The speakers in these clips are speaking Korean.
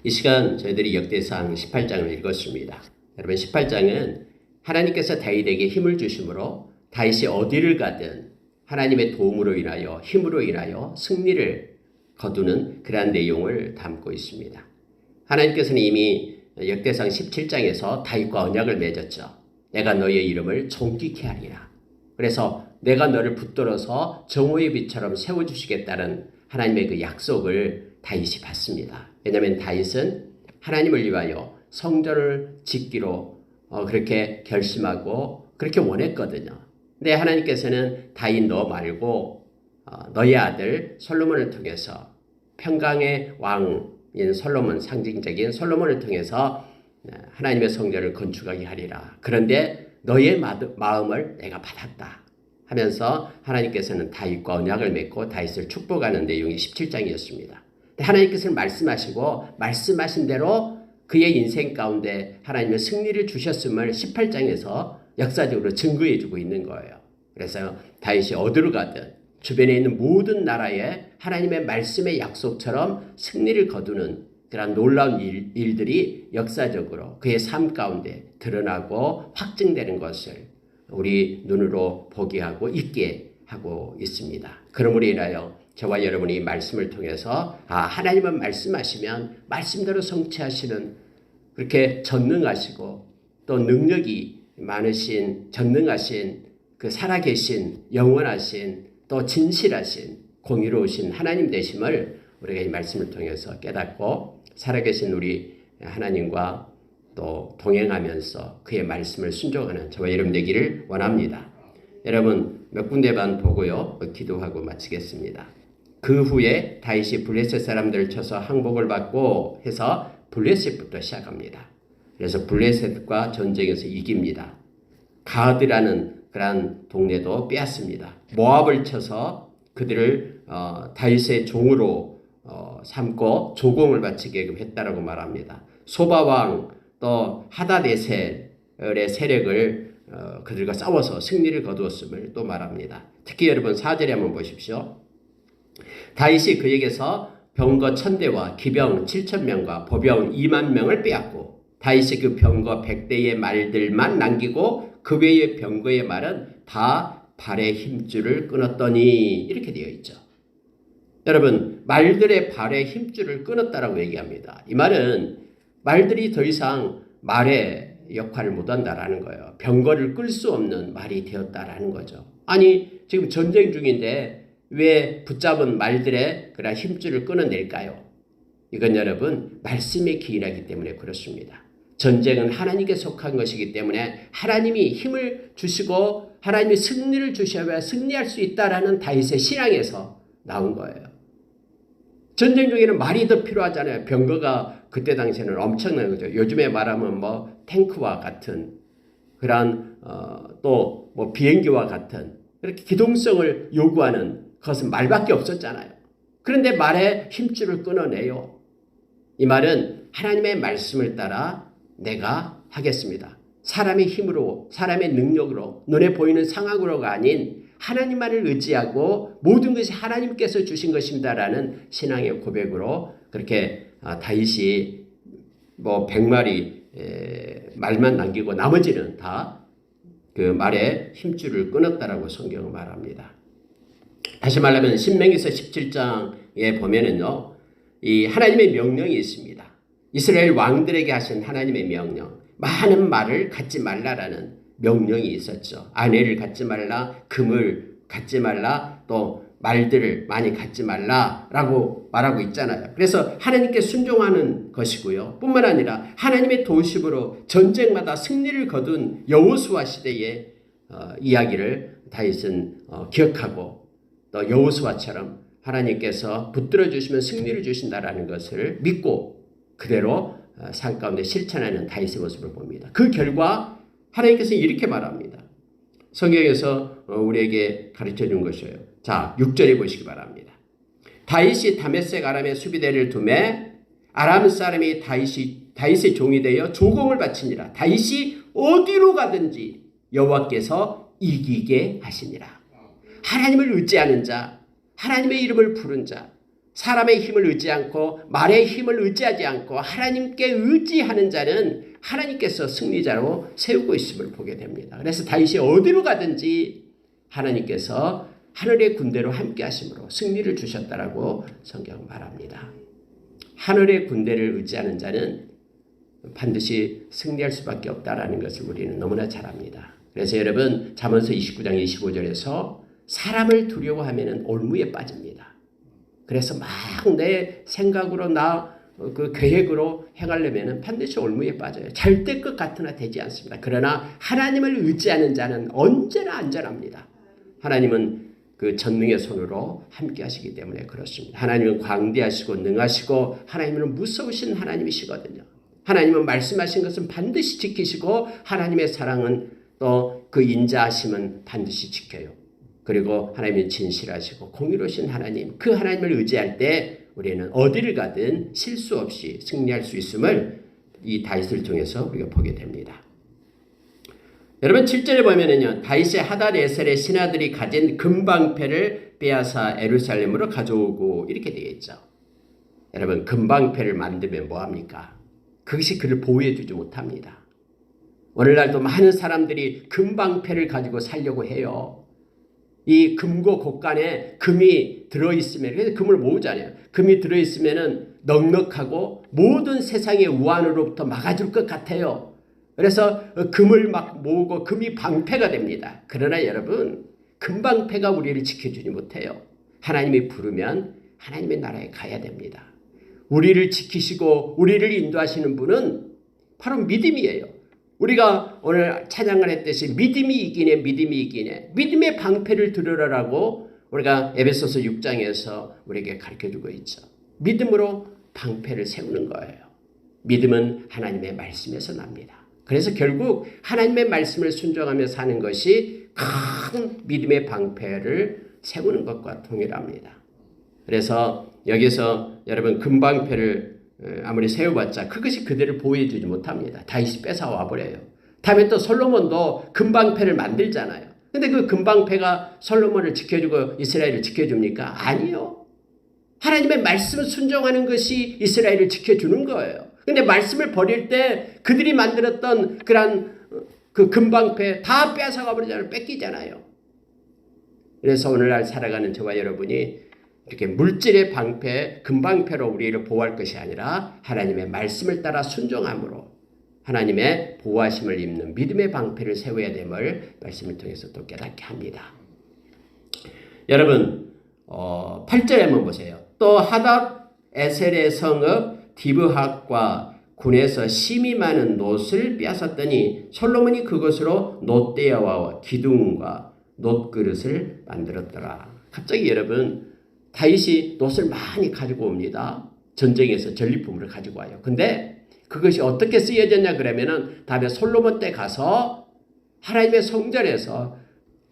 이 시간 저희들이 역대상 18장을 읽었습니다. 여러분 18장은 하나님께서 다윗에게 힘을 주심으로 다윗이 어디를 가든 하나님의 도움으로 인하여 힘으로 인하여 승리를 거두는 그러한 내용을 담고 있습니다. 하나님께서는 이미 역대상 17장에서 다윗과 언약을 맺었죠. 내가 너의 이름을 존귀케 하리라. 그래서 내가 너를 붙들어서 정오의 빛처럼 세워주시겠다는 하나님의 그 약속을 다윗이 받습니다. 왜냐하면 다윗은 하나님을 위하여 성전을 짓기로 그렇게 결심하고 그렇게 원했거든요. 근데 하나님께서는 다윗 너 말고 너의 아들 솔로몬을 통해서 평강의 왕인 솔로몬, 상징적인 솔로몬을 통해서 하나님의 성전을 건축하게 하리라. 그런데 너의 마음을 내가 받았다 하면서 하나님께서는 다윗과 언약을 맺고 다윗을 축복하는 내용이 17장이었습니다. 하나님께서는 말씀하시고 말씀하신 대로 그의 인생 가운데 하나님의 승리를 주셨음을 18장에서 역사적으로 증거해 주고 있는 거예요. 그래서 다윗이 어디로 가든 주변에 있는 모든 나라에 하나님의 말씀의 약속처럼 승리를 거두는 그런 놀라운 일들이 역사적으로 그의 삶 가운데 드러나고 확증되는 것을 우리 눈으로 보게 하고 있게 하고 있습니다. 그러므로 인하여 저와 여러분이 말씀을 통해서 하나님은 말씀하시면 말씀대로 성취하시는 그렇게 전능하시고 또 능력이 많으신 전능하신 그 살아계신 영원하신 또 진실하신 공의로우신 하나님 되심을 우리가 이 말씀을 통해서 깨닫고 살아계신 우리 하나님과 또 동행하면서 그의 말씀을 순종하는 저와 여러분 되기를 원합니다. 여러분 몇 군데만 보고요. 기도하고 마치겠습니다. 그 후에 다윗이 블레셋 사람들을 쳐서 항복을 받고 해서 블레셋부터 시작합니다. 그래서 블레셋과 전쟁에서 이깁니다. 가드라는 그런 동네도 빼앗습니다. 모압을 쳐서 그들을 다윗의 종으로 삼고 조공을 바치게 했다라고 말합니다. 소바왕 또 하다네셀의 세력을 그들과 싸워서 승리를 거두었음을 또 말합니다. 특히 여러분 4절에 한번 보십시오. 다윗이 그에게서 병거 1000대와 기병 7000명과 보병 20000명을 빼앗고 다윗이 그 병거 100대의 말들만 남기고 그 외의 병거의 말은 다 발의 힘줄을 끊었더니 이렇게 되어 있죠. 여러분 말들의 발의 힘줄을 끊었다라고 얘기합니다. 이 말은 말들이 더 이상 말의 역할을 못한다라는 거예요. 병거를 끌 수 없는 말이 되었다라는 거죠. 아니 지금 전쟁 중인데 왜 붙잡은 말들의 그런 힘줄을 끊어낼까요? 이건 여러분 말씀에 기인하기 때문에 그렇습니다. 전쟁은 하나님께 속한 것이기 때문에 하나님이 힘을 주시고 하나님이 승리를 주셔야 승리할 수 있다라는 다윗의 신앙에서 나온 거예요. 전쟁 중에는 말이 더 필요하잖아요. 병거가 그때 당시에는 엄청난 거죠. 요즘에 말하면 뭐 탱크와 같은 그런 또 뭐 비행기와 같은 그렇게 기동성을 요구하는 그것은 말밖에 없었잖아요. 그런데 말의 힘줄을 끊어내요. 이 말은 하나님의 말씀을 따라 내가 하겠습니다. 사람의 힘으로 사람의 능력으로 눈에 보이는 상황으로가 아닌 하나님만을 의지하고 모든 것이 하나님께서 주신 것입니다라는 신앙의 고백으로 그렇게 다윗이 뭐 100마리 말만 남기고 나머지는 다 그 말의 힘줄을 끊었다라고 성경은 말합니다. 다시 말하면 신명기서 17장에 보면은요, 이 하나님의 명령이 있습니다. 이스라엘 왕들에게 하신 하나님의 명령, 많은 말을 갖지 말라라는 명령이 있었죠. 아내를 갖지 말라, 금을 갖지 말라, 또 말들을 많이 갖지 말라라고 말하고 있잖아요. 그래서 하나님께 순종하는 것이고요. 뿐만 아니라 하나님의 도우심으로 전쟁마다 승리를 거둔 여호수아 시대의 이야기를 다윗은 기억하고 또 여호수아처럼 하나님께서 붙들어 주시면 승리를 주신다라는 것을 믿고 그대로 삶 가운데 실천하는 다윗의 모습을 봅니다. 그 결과 하나님께서 이렇게 말합니다. 성경에서 우리에게 가르쳐 준 것이에요. 자, 6절에 보시기 바랍니다. 다윗이 다메섹 아람의 수비대를 두매 아람 사람이 다윗의 종이 되어 조공을 바치니라. 다윗이 어디로 가든지 여호와께서 이기게 하시니라. 하나님을 의지하는 자, 하나님의 이름을 부른 자, 사람의 힘을 의지 않고 말의 힘을 의지하지 않고 하나님께 의지하는 자는 하나님께서 승리자로 세우고 있음을 보게 됩니다. 그래서 다윗이 어디로 가든지 하나님께서 하늘의 군대로 함께 하심으로 승리를 주셨다라고 성경은 말합니다. 하늘의 군대를 의지하는 자는 반드시 승리할 수밖에 없다라는 것을 우리는 너무나 잘 압니다. 그래서 여러분 잠언서 29장 25절에서 사람을 두려워하면 올무에 빠집니다. 그래서 막 내 생각으로 그 계획으로 행하려면 반드시 올무에 빠져요. 잘 될 것 같으나 되지 않습니다. 그러나 하나님을 의지하는 자는 언제나 안전합니다. 하나님은 그 전능의 손으로 함께 하시기 때문에 그렇습니다. 하나님은 광대하시고 능하시고 하나님은 무서우신 하나님이시거든요. 하나님은 말씀하신 것은 반드시 지키시고 하나님의 사랑은 또 그 인자하심은 반드시 지켜요. 그리고 하나님은 진실하시고 공의로우신 하나님, 그 하나님을 의지할 때 우리는 어디를 가든 실수 없이 승리할 수 있음을 이 다윗을 통해서 우리가 보게 됩니다. 여러분 7절에 보면은요, 다윗의 하닷에셀의 신하들이 가진 금방패를 빼앗아 예루살렘으로 가져오고 이렇게 되어 있죠. 여러분 금방패를 만들면 뭐합니까? 그것이 그를 보호해주지 못합니다. 오늘날도 많은 사람들이 금방패를 가지고 살려고 해요. 이 금고 곡간에 금이 들어있으면, 그래서 금을 모으잖아요. 금이 들어있으면 넉넉하고 모든 세상의 우환으로부터 막아줄 것 같아요. 그래서 금을 막 모으고 금이 방패가 됩니다. 그러나 여러분 금방패가 우리를 지켜주지 못해요. 하나님이 부르면 하나님의 나라에 가야 됩니다. 우리를 지키시고 우리를 인도하시는 분은 바로 믿음이에요. 우리가 오늘 찬양을 했듯이 믿음이 이기네, 믿음이 이기네. 믿음의 방패를 들으라라고 우리가 에베소서 6장에서 우리에게 가르쳐주고 있죠. 믿음으로 방패를 세우는 거예요. 믿음은 하나님의 말씀에서 납니다. 그래서 결국 하나님의 말씀을 순종하며 사는 것이 큰 믿음의 방패를 세우는 것과 동일합니다. 그래서 여기서 여러분 금방패를 아무리 세워봤자 그것이 그들을 보호해주지 못합니다. 다윗이 뺏어와 버려요. 다음에 또 솔로몬도 금방패를 만들잖아요. 근데 그 금방패가 솔로몬을 지켜주고 이스라엘을 지켜줍니까? 아니요. 하나님의 말씀을 순종하는 것이 이스라엘을 지켜주는 거예요. 근데 말씀을 버릴 때 그들이 만들었던 그런 그 금방패 다 뺏어가 버리잖아요. 뺏기잖아요. 그래서 오늘날 살아가는 저와 여러분이 이렇게 물질의 방패, 금방패로 우리를 보호할 것이 아니라 하나님의 말씀을 따라 순종함으로 하나님의 보호하심을 입는 믿음의 방패를 세워야 됨을 말씀을 통해서 또 깨닫게 합니다. 여러분 8절에 한번 보세요. 또 하닷 에셀의 성읍 디브핫과 군에서 심이 많은 놋을 빼앗았더니 솔로몬이 그것으로 놋대야와 기둥과 놋그릇을 만들었더라. 갑자기 여러분 다윗이 놋을 많이 가지고 옵니다. 전쟁에서 전리품을 가지고 와요. 근데 그것이 어떻게 쓰여졌냐 그러면은 다음에 솔로몬 때 가서 하나님의 성전에서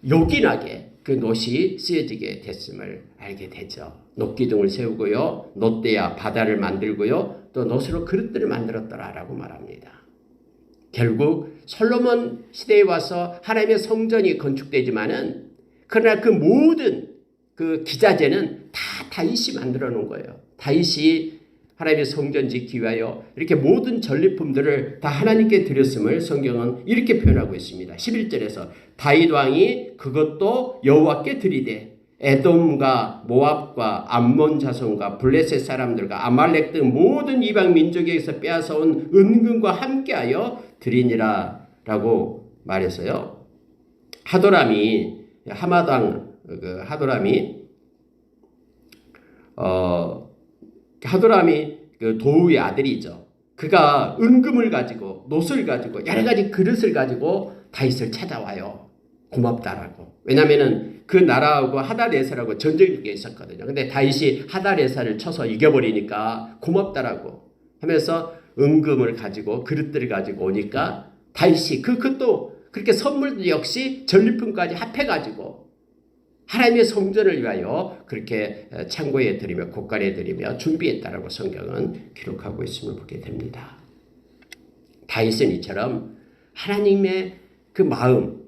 요긴하게 그 놋이 쓰여지게 됐음을 알게 되죠. 놋기둥을 세우고요. 놋대야 바다를 만들고요. 또 놋으로 그릇들을 만들었더라라고 말합니다. 결국 솔로몬 시대에 와서 하나님의 성전이 건축되지만은 그러나 그 모든 그 기자재는 다 다윗이 만들어 놓은 거예요. 다윗이 하나님의 성전 짓기 위하여 이렇게 모든 전리품들을 다 하나님께 드렸음을 성경은 이렇게 표현하고 있습니다. 11절에서 다윗 왕이 그것도 여호와께 드리되 에돔과 모압과 암몬 자손과 블레셋 사람들과 아말렉 등 모든 이방 민족에게서 빼앗아온 은금과 함께하여 드리니라 라고 말했어요. 하도람이 하마당 하도람이 그 도우의 아들이죠. 그가 은금을 가지고 놋을 가지고 여러 가지 그릇을 가지고 다윗을 찾아와요. 고맙다라고. 왜냐하면은 그 나라하고 하닷에셀하고 전쟁이 있었거든요. 근데 다윗이 하닷에셀을 쳐서 이겨버리니까 고맙다라고 하면서 은금을 가지고 그릇들을 가지고 오니까 다윗이 그것도 그렇게 선물도 역시 전리품까지 합해가지고 하나님의 성전을 위하여 그렇게 창고에 드리며 곳간에 드리며 준비했다라고 성경은 기록하고 있음을 보게 됩니다. 다윗은 이처럼 하나님의 그 마음,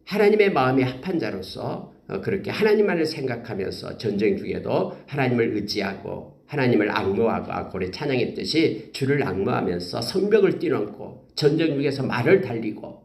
하나님의 마음에 합한 자로서 그렇게 하나님만을 생각하면서 전쟁 중에도 하나님을 의지하고 하나님을 앙모하고 아까 찬양했듯이 주를 앙모하면서 성벽을 뛰넘고 전쟁 중에서 말을 달리고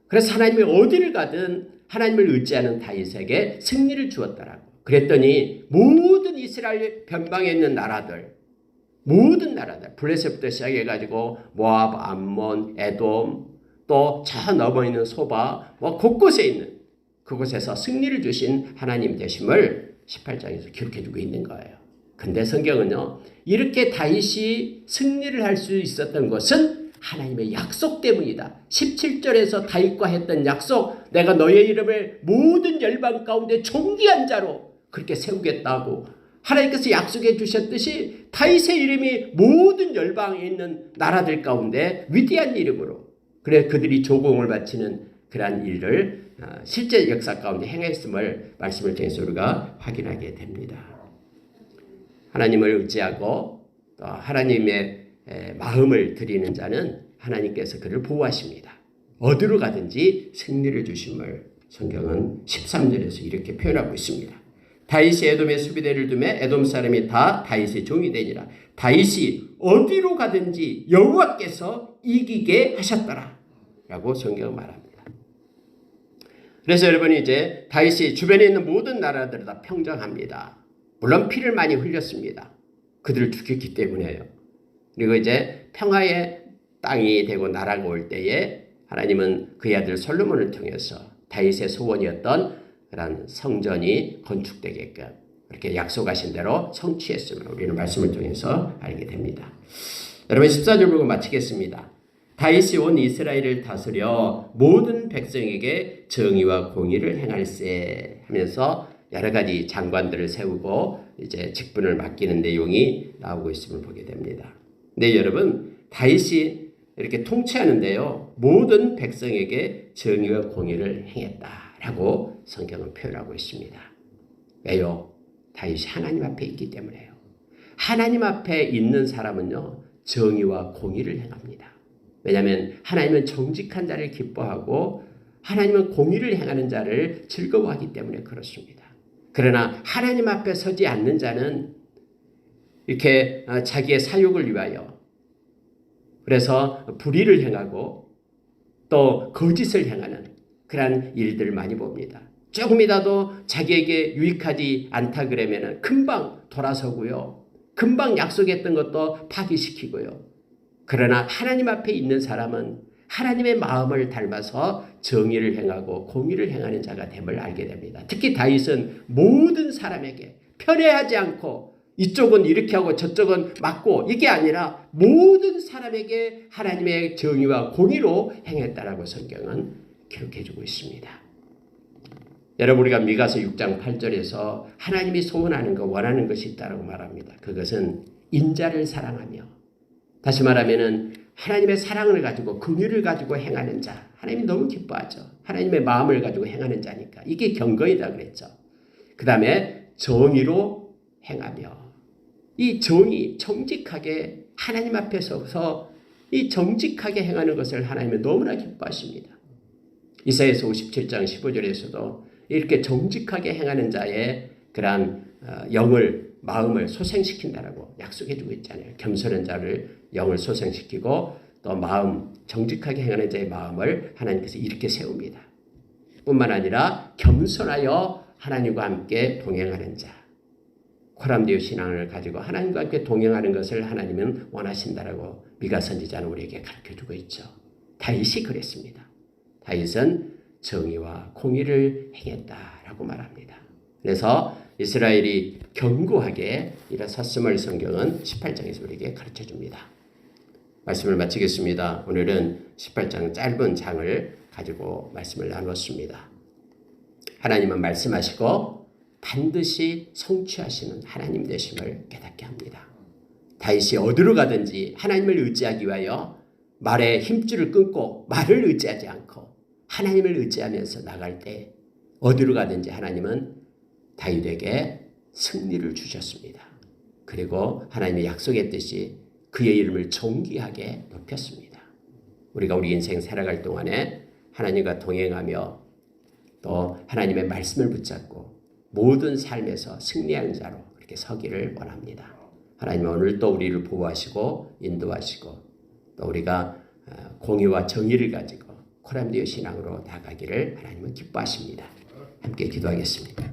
그래서 하나님이 어디를 가든 하나님을 의지하는 다윗에게 승리를 주었더라고. 그랬더니 모든 이스라엘 변방에 있는 나라들 모든 나라들 블레셋부터 시작해가지고 모압, 암몬, 에돔 또 저 넘어 있는 소바 곳곳에 있는 그곳에서 승리를 주신 하나님 되심을 18장에서 기록해주고 있는 거예요. 근데 성경은요 이렇게 다윗이 승리를 할 수 있었던 것은 하나님의 약속 때문이다. 17절에서 다윗과 했던 약속 내가 너의 이름을 모든 열방 가운데 존귀한 자로 그렇게 세우겠다고 하나님께서 약속해 주셨듯이 다윗의 이름이 모든 열방에 있는 나라들 가운데 위대한 이름으로 그래 그들이 조공을 바치는 그러한 일을 실제 역사 가운데 행했음을 말씀을 통해서 우리가 확인하게 됩니다. 하나님을 의지하고 또 하나님의 마음을 드리는 자는 하나님께서 그를 보호하십니다. 어디로 가든지 승리를 주심을 성경은 13절에서 이렇게 표현하고 있습니다. 다윗이 에돔의 수비대를 두매 에돔 사람이 다 다윗의 종이 되니라. 다윗이 어디로 가든지 여호와께서 이기게 하셨더라 라고 성경은 말합니다. 그래서 여러분이 이제 다윗이 주변에 있는 모든 나라들을 다 평정합니다. 물론 피를 많이 흘렸습니다. 그들을 죽였기 때문에요. 그리고 이제 평화의 땅이 되고 나라가 올 때에 하나님은 그의 아들 솔로몬을 통해서 다윗의 소원이었던 그런 성전이 건축되게끔 그렇게 약속하신 대로 성취했음을 우리는 말씀을 통해서 알게 됩니다. 여러분 14절 보고 마치겠습니다. 다윗이 온 이스라엘을 다스려 모든 백성에게 정의와 공의를 행할세 하면서 여러 가지 장관들을 세우고 이제 직분을 맡기는 내용이 나오고 있음을 보게 됩니다. 근데 여러분 다윗이 이렇게 통치하는데요. 모든 백성에게 정의와 공의를 행했다라고 성경은 표현하고 있습니다. 왜요? 다윗이 하나님 앞에 있기 때문에요. 하나님 앞에 있는 사람은요. 정의와 공의를 행합니다. 왜냐하면 하나님은 정직한 자를 기뻐하고 하나님은 공의를 행하는 자를 즐거워하기 때문에 그렇습니다. 그러나 하나님 앞에 서지 않는 자는 이렇게 자기의 사욕을 위하여 그래서 불의를 행하고 또 거짓을 행하는 그러한 일들을 많이 봅니다. 조금이라도 자기에게 유익하지 않다 그러면 금방 돌아서고요. 금방 약속했던 것도 파기시키고요. 그러나 하나님 앞에 있는 사람은 하나님의 마음을 닮아서 정의를 행하고 공의를 행하는 자가 됨을 알게 됩니다. 특히 다윗은 모든 사람에게 편애하지 않고 이쪽은 이렇게 하고 저쪽은 맞고 이게 아니라 모든 사람에게 하나님의 정의와 공의로 행했다라고 성경은 기록해주고 있습니다. 여러분 우리가 미가서 6장 8절에서 하나님이 소원하는 것 원하는 것이 있다고 말합니다. 그것은 인자를 사랑하며 다시 말하면은 하나님의 사랑을 가지고 긍휼을 가지고 행하는 자 하나님이 너무 기뻐하죠. 하나님의 마음을 가지고 행하는 자니까 이게 경건이다 그랬죠. 그 다음에 정의로 행하며 이 정의 정직하게 하나님 앞에 서서 이 정직하게 행하는 것을 하나님은 너무나 기뻐하십니다. 이사야서 57장 15절에서도 이렇게 정직하게 행하는 자의 그러한 영을 마음을 소생시킨다라고 약속해주고 있잖아요. 겸손한 자를 영을 소생시키고 또 마음 정직하게 행하는 자의 마음을 하나님께서 이렇게 세웁니다. 뿐만 아니라 겸손하여 하나님과 함께 동행하는 자 코람디오 신앙을 가지고 하나님과 함께 동행하는 것을 하나님은 원하신다라고 미가 선지자는 우리에게 가르쳐주고 있죠. 다윗이 그랬습니다. 다윗은 정의와 공의를 행했다라고 말합니다. 그래서 이스라엘이 견고하게 일어섰음을 성경은 18장에서 우리에게 가르쳐줍니다. 말씀을 마치겠습니다. 오늘은 18장 짧은 장을 가지고 말씀을 나눴습니다. 하나님은 말씀하시고 반드시 성취하시는 하나님 되심을 깨닫게 합니다. 다윗이 어디로 가든지 하나님을 의지하기 위하여 말에 힘줄을 끊고 말을 의지하지 않고 하나님을 의지하면서 나갈 때 어디로 가든지 하나님은 다윗에게 승리를 주셨습니다. 그리고 하나님의 약속했듯이 그의 이름을 존귀하게 높였습니다. 우리가 우리 인생 살아갈 동안에 하나님과 동행하며 또 하나님의 말씀을 붙잡고 모든 삶에서 승리한 자로 그렇게 서기를 원합니다. 하나님 오늘 또 우리를 보호하시고 인도하시고 또 우리가 공의와 정의를 가지고 코람디오 신앙으로 나가기를 하나님은 기뻐하십니다. 함께 기도하겠습니다.